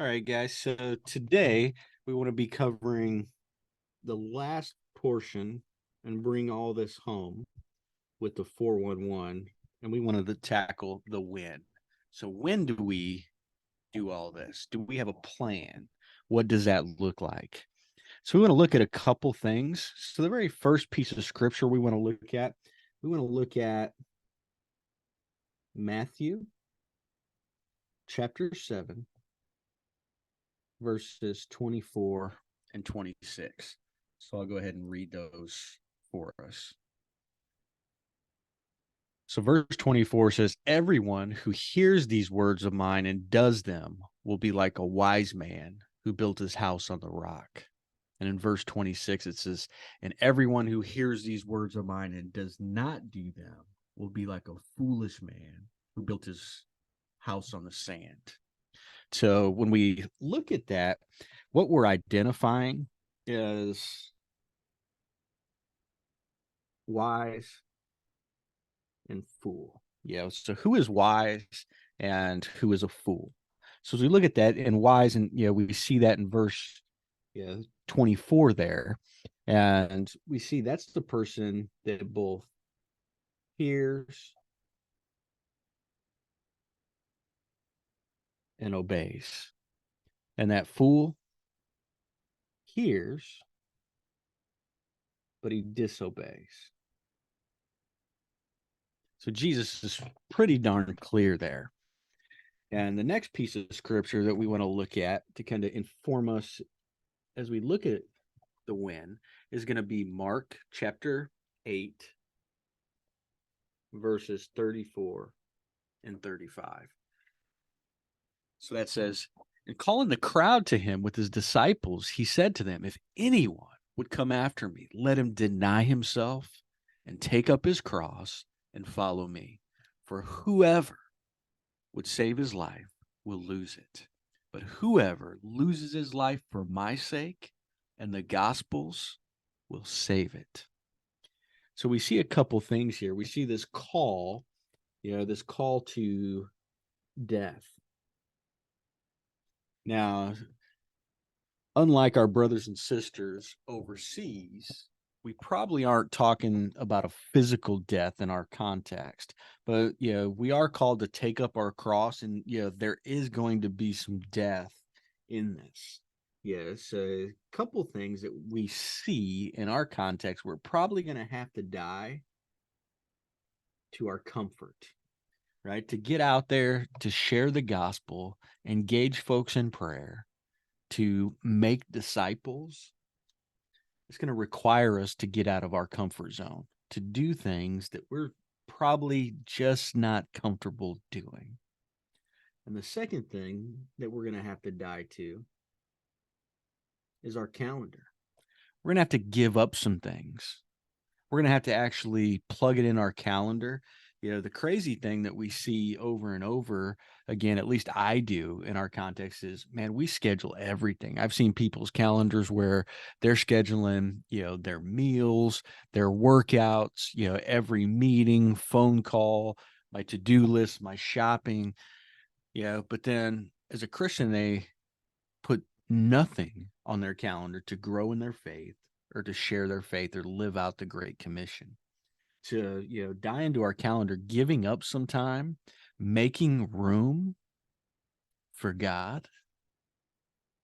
All right, guys. So today we want to be covering the last portion and bring all this home with the 411. And we wanted to tackle the when. So, when do we do all this? Do we have a plan? What does that look like? So, we want to look at a couple things. So, the very first piece of scripture we want to look at Matthew chapter 7, verses 24 and 26. So I'll go ahead and read those for us. So verse 24 says, "Everyone who hears these words of mine and does them will be like a wise man who built his house on the rock." And in verse 26, it says, "And everyone who hears these words of mine and does not do them will be like a foolish man who built his house on the sand." So when we look at that, what we're identifying is wise and fool. Yeah. So who is wise and who is a fool? So as we look at that and wise, and we see that in verse 24 there. And we see that's the person that both hears and obeys. And that fool hears, but he disobeys. So Jesus is pretty darn clear there. And the next piece of scripture that we want to look at to kind of inform us as we look at the when is going to be Mark chapter 8, verses 34 and 35. So that says, "And calling the crowd to him with his disciples, he said to them, 'If anyone would come after me, let him deny himself and take up his cross and follow me. For whoever would save his life will lose it. But whoever loses his life for my sake and the gospel's will save it.'" So we see a couple things here. We see this call, this call to death. Now, unlike our brothers and sisters overseas, we probably aren't talking about a physical death in our context, but we are called to take up our cross, and there is going to be some death in this. Yes, a couple things that we see in our context. We're probably going to have to die to our comfort, right? To get out there, to share the gospel, engage folks in prayer, to make disciples. It's going to require us to get out of our comfort zone, to do things that we're probably just not comfortable doing. And the second thing that we're going to have to die to is our calendar. We're going to have to give up some things. We're going to have to actually plug it in our calendar. The crazy thing that we see over and over again, at least I do in our context, is, man, we schedule everything. I've seen people's calendars where they're scheduling, their meals, their workouts, every meeting, phone call, my to-do list, my shopping. But then as a Christian, they put nothing on their calendar to grow in their faith or to share their faith or live out the Great Commission. To die into our calendar, giving up some time, making room for God,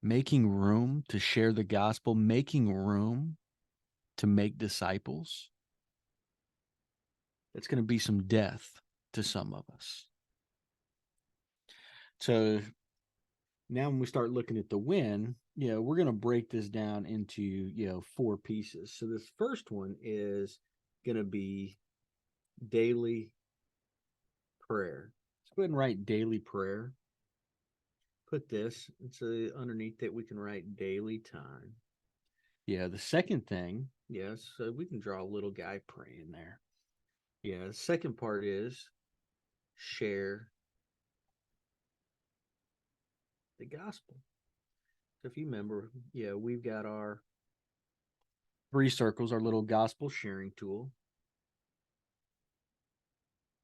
making room to share the gospel, making room to make disciples. That's going to be some death to some of us. So now when we start looking at the when, we're going to break this down into, 4 pieces. So this first one is going to be daily prayer. Let's go ahead and write daily prayer. Put this, it's underneath that we can write daily time. The second thing, yes, so we can draw a little guy praying there. The second part is share the gospel. So if you remember, we've got our 3 circles, our little gospel sharing tool.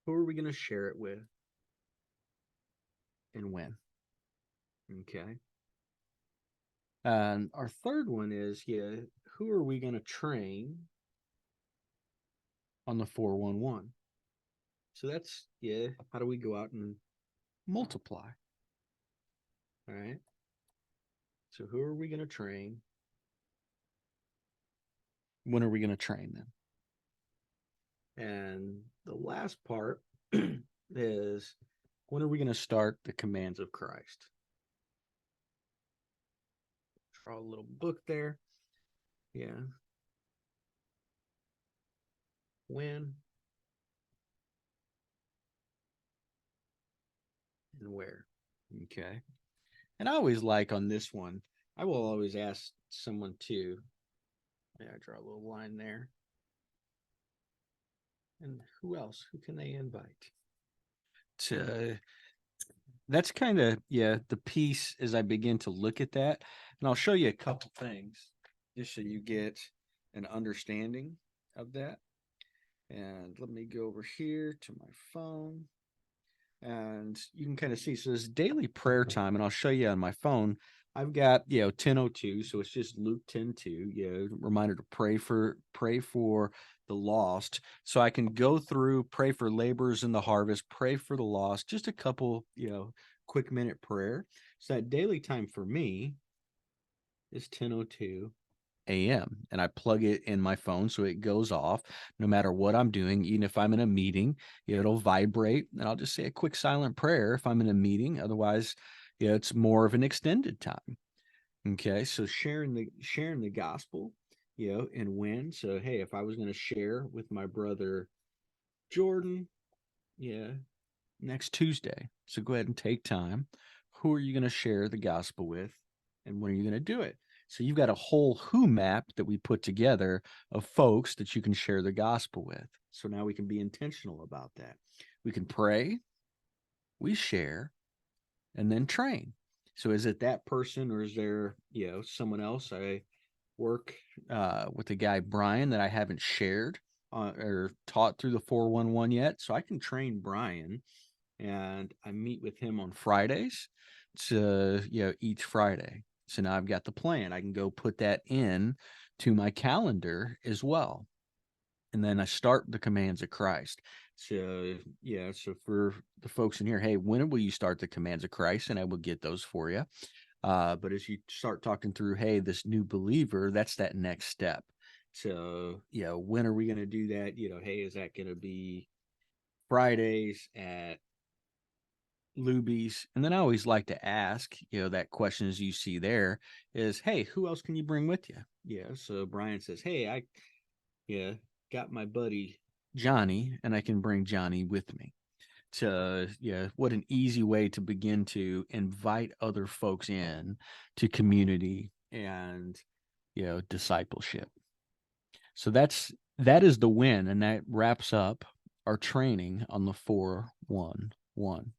Who are we going to share it with and when? Okay. And our third one is, who are we going to train on the 411? So that's, how do we go out and multiply? All right. So who are we going to train? When are we going to train them? And the last part is, when are we going to start the commands of Christ? Draw a little book there. Yeah. When and where? Okay. And I always like on this one, I will always ask someone to, I draw a little line there. And who else? Who can they invite? To That's kind of, the piece as I begin to look at that. And I'll show you a couple things just so you get an understanding of that. And let me go over here to my phone. And you can kind of see, so this daily prayer time, and I'll show you on my phone. I've got 10:02, so it's just Luke 10:2, reminder to pray for the lost. So I can go through, pray for laborers in the harvest, pray for the lost, just a couple quick minute prayer. So that daily time for me is 10:02 a.m. and I plug it in my phone so it goes off no matter what I'm doing. Even if I'm in a meeting, it'll vibrate, and I'll just say a quick silent prayer if I'm in a meeting. Otherwise, it's more of an extended time. Okay, so sharing the gospel, and when. So hey, if I was going to share with my brother Jordan, next Tuesday, so go ahead and take time. Who are you going to share the gospel with, and when are you going to do it? So you've got a whole who map that we put together of folks that you can share the gospel with. So now we can be intentional about that. We can pray, we share, and then train. So is it that person, or is there, someone else? I work with a guy, Brian, that I haven't shared or taught through the 411 yet. So I can train Brian, and I meet with him on Fridays to, each Friday. So now I've got the plan. I can go put that in to my calendar as well. And then I start the commands of Christ. So, so for the folks in here, hey, when will you start the commands of Christ? And I will get those for you. But as you start talking through, hey, this new believer, that's that next step. So, when are we going to do that? Hey, is that going to be Fridays at Luby's? And then I always like to ask, that question as you see there is, hey, who else can you bring with you? So Brian says, hey, I got my buddy Johnny, and I can bring Johnny with me. To what an easy way to begin to invite other folks in to community and discipleship. So that is the win, and that wraps up our training on the 411.